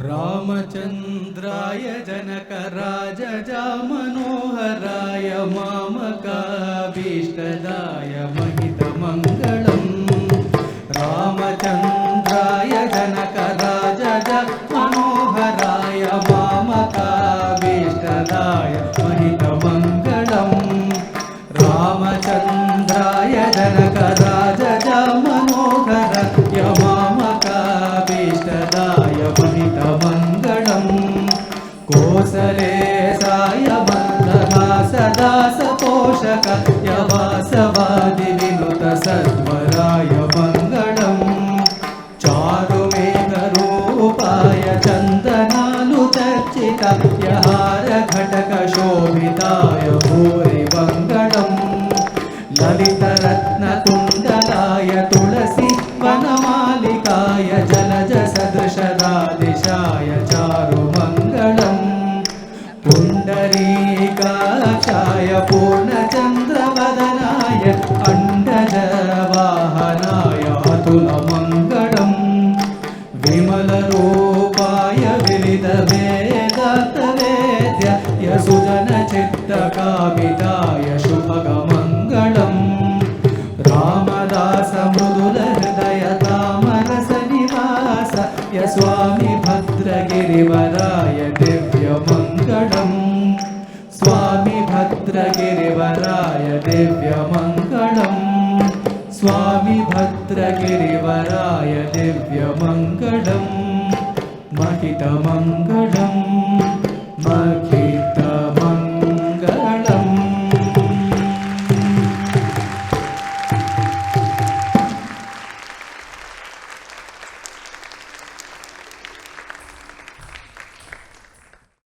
रामचन्द्राय जनकराजजामनोहराय मामकाभीष्टदाय महितमङ्गलम्। रामचन्द्राय जनकराजजामनोहराय मामकाभीष्टदाय महितमङ्गलम्। रामचन्द्राय जनकराजजामनोहराय मामकाभीष्टदाय महितमङ्गलम्। कोसलेशाय वन्दना सदा सपोषकाय वासवादिविनुत सत्वराय मङ्गलम्। चारुमेघरूपाय चन्दनानुचर्चिताय हारघटकशोभिताय भूरिमङ्गलम्। ललितरत्नकुण्डलाय तुलसी वनमालिकाय जलजसदृशदादिशाय चारुमङ्गलम्। पुण्डरीकाक्षाय पूर्णचन्द्रवदनाय अण्डजवाहनाय अतुलमङ्गलम्। विमलरूपाय विविधवेदान्तवेद्याय सुजनचित्तकामिताय शुभगमङ्गलम्। रामदास मृदुलहृदय तामरसनिवासाय स्वामी भद्रगिरिवराय दिव्यमङ्गलम्। स्वामी भद्रगिरिवराय दिव्यमङ्गलम्। स्वामी भद्रगिरिवराय दिव्यमङ्गलम्। महितमङ्गलम्।